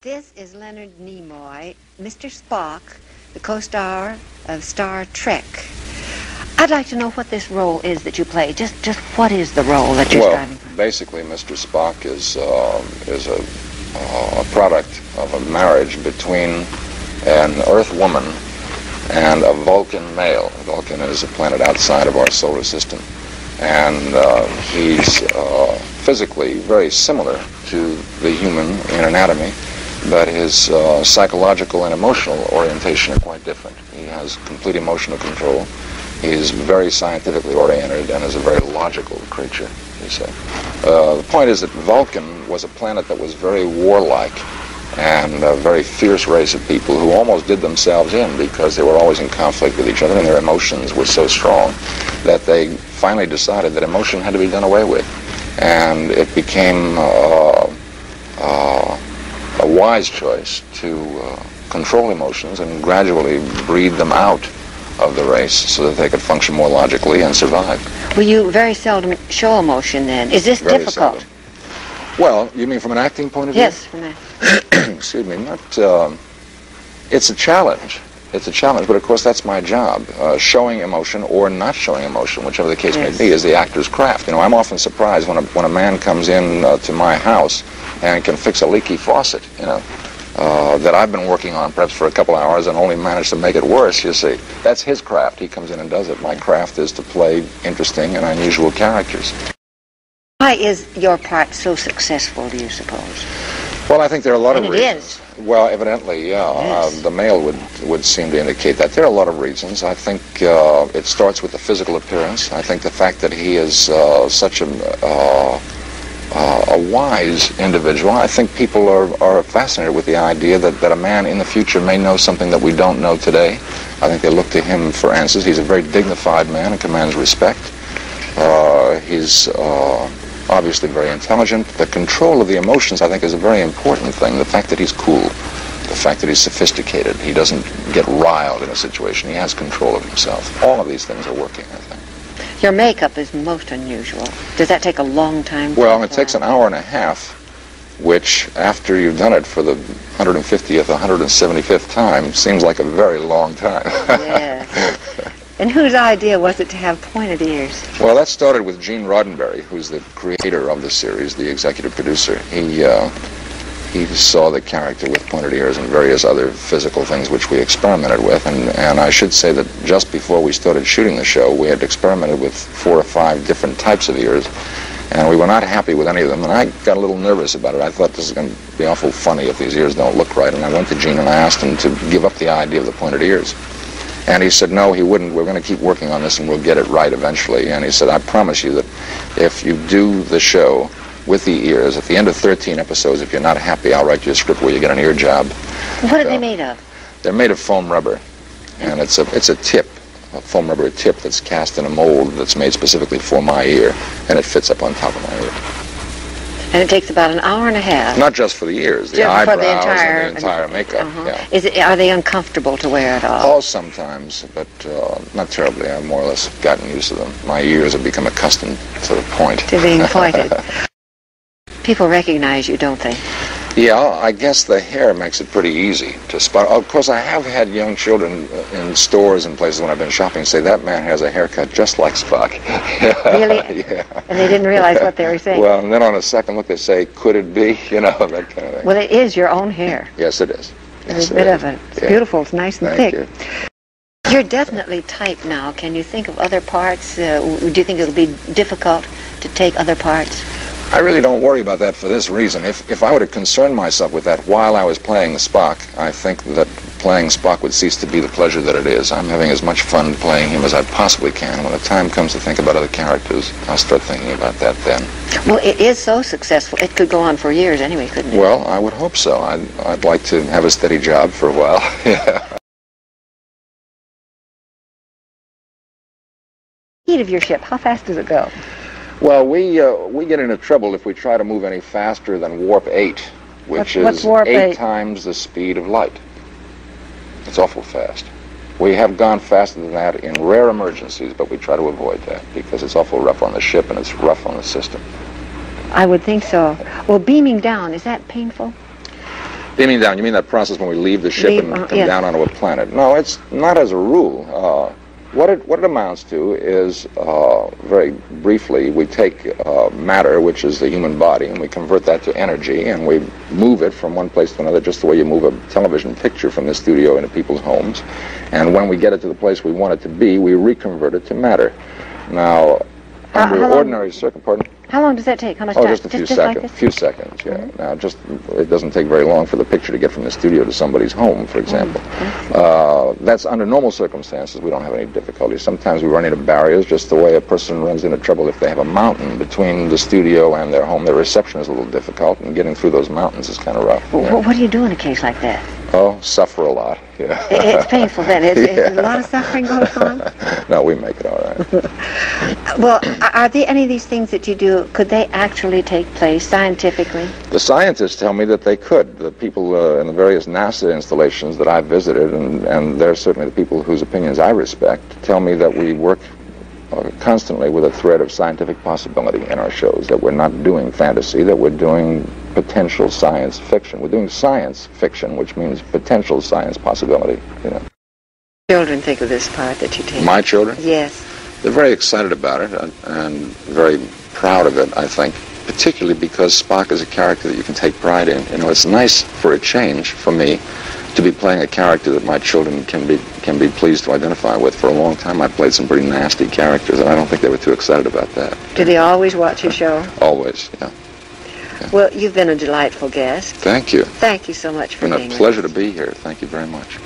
This is Leonard Nimoy, Mr. Spock, the co-star of Star Trek. I'd like to know what this role is that you play. Just what is the role that you're striving for? Basically, Mr. Spock is a product of a marriage between an Earth woman and a Vulcan male. Vulcan is a planet outside of our solar system, and he's physically very similar to the human in anatomy, but his psychological and emotional orientation are quite different. He has complete emotional control. He's very scientifically oriented and is a very logical creature, you say. The point is that Vulcan was a planet that was very warlike and a very fierce race of people who almost did themselves in because they were always in conflict with each other and their emotions were so strong that they finally decided that emotion had to be done away with. And it became a wise choice to control emotions and gradually breed them out of the race so that they could function more logically and survive. Well, you very seldom show emotion then. Is this Very difficult? seldom. Well, you mean from an acting point of view? Yes, from that. Excuse me, it's a challenge. It's a challenge, but of course that's my job. Showing emotion or not showing emotion, whichever the case may be, is the actor's craft. You know, I'm often surprised when a man comes in to my house and can fix a leaky faucet, you know, that I've been working on perhaps for a couple hours and only managed to make it worse, you see. That's his craft. He comes in and does it. My craft is to play interesting and unusual characters. Why is your part so successful, do you suppose? Well, I think there are a lot of reasons. It is. Well, evidently, yeah. Yes. The male would seem to indicate that. There are a lot of reasons. I think it starts with the physical appearance. I think the fact that he is such a wise individual. I think people are fascinated with the idea that a man in the future may know something that we don't know today. I think they look to him for answers. He's a very dignified man and commands respect. He's obviously very intelligent. The control of the emotions, I think, is a very important thing. The fact that he's cool, the fact that he's sophisticated, he doesn't get riled in a situation, he has control of himself. All of these things are working, I think. Your makeup is most unusual. Does that take a long time? Well, it takes an hour and a half, which, after you've done it for the 150th, 175th time, seems like a very long time. Yes. And whose idea was it to have pointed ears? Well, that started with Gene Roddenberry, who's the creator of the series, the executive producer. He saw the character with pointed ears and various other physical things which we experimented with. And I should say that just before we started shooting the show, we had experimented with 4 or 5 different types of ears. And we were not happy with any of them. And I got a little nervous about it. I thought this is going to be awful funny if these ears don't look right. And I went to Gene and I asked him to give up the idea of the pointed ears. And he said, no, he wouldn't. We're going to keep working on this and we'll get it right eventually. And he said, I promise you that if you do the show with the ears, at the end of 13 episodes, if you're not happy, I'll write you a script where you get an ear job. What are they made of? They're made of foam rubber. And it's a tip, a foam rubber tip that's cast in a mold that's made specifically for my ear. And it fits up on top of my ear. And it takes about an hour and a half. Not just for the ears, the eyebrows and the entire makeup. Yeah. Are they uncomfortable to wear at all? Oh, sometimes, but not terribly. I've more or less gotten used to them. My ears have become accustomed to the point. To being pointed. People recognize you, don't they? Yeah, I guess the hair makes it pretty easy to spot. Of course, I have had young children in stores and places when I've been shopping say, that man has a haircut just like Spock. Really? Yeah. And they didn't realize what they were saying? Well, and then on a second look they say, could it be? You know, that kind of thing. Well, it is your own hair. Yes, it is. There's a bit of it. It's beautiful. It's nice and thick. Thank you. You're definitely typed now. Can you think of other parts? Do you think it'll be difficult to take other parts? I really don't worry about that for this reason. If I were to concern myself with that while I was playing Spock, I think that playing Spock would cease to be the pleasure that it is. I'm having as much fun playing him as I possibly can. When the time comes to think about other characters, I'll start thinking about that then. Well, it is so successful. It could go on for years anyway, couldn't it? Well, I would hope so. I'd like to have a steady job for a while. Yeah. Speed of your ship, how fast does it go? Well, we get into trouble if we try to move any faster than warp 8, which is warp 8 times the speed of light. It's awful fast. We have gone faster than that in rare emergencies, but we try to avoid that because it's awful rough on the ship and it's rough on the system. I would think so. Well, beaming down, is that painful? Beaming down, you mean that process when we leave the ship and come yes. down onto a planet? No, it's not as a rule. What it amounts to is, very briefly, we take matter, which is the human body, and we convert that to energy, and we move it from one place to another, just the way you move a television picture from the studio into people's homes. And when we get it to the place we want it to be, we reconvert it to matter. Now, under ordinary circumstances... How long does that take? How much time? Just a few seconds. Like few seconds, yeah. Now, it doesn't take very long for the picture to get from the studio to somebody's home, for example. That's under normal circumstances. We don't have any difficulty. Sometimes we run into barriers, just the way a person runs into trouble if they have a mountain between the studio and their home. Their reception is a little difficult, and getting through those mountains is kind of rough. What do you do in a case like that? Oh, suffer a lot. Yeah. It's painful then. Is a lot of suffering goes on? No, we make it all right. Well, are there any of these things that you do, could they actually take place scientifically? The scientists tell me that they could. The people in the various NASA installations that I've visited, and they're certainly the people whose opinions I respect, tell me that we work constantly with a thread of scientific possibility in our shows, that we're not doing fantasy, that we're doing potential science fiction. We're doing science fiction, which means potential science possibility, you know. Children think of this part that you take. My children? Yes. They're very excited about it and very proud of it, I think, particularly because Spock is a character that you can take pride in. You know, it's nice for a change for me to be playing a character that my children can be pleased to identify with. For a long time, I played some pretty nasty characters, and I don't think they were too excited about that. Do they always watch your show? Always, yeah. Well, you've been a delightful guest. Thank you. Thank you so much for being here. It's been a pleasure to be here. Thank you very much.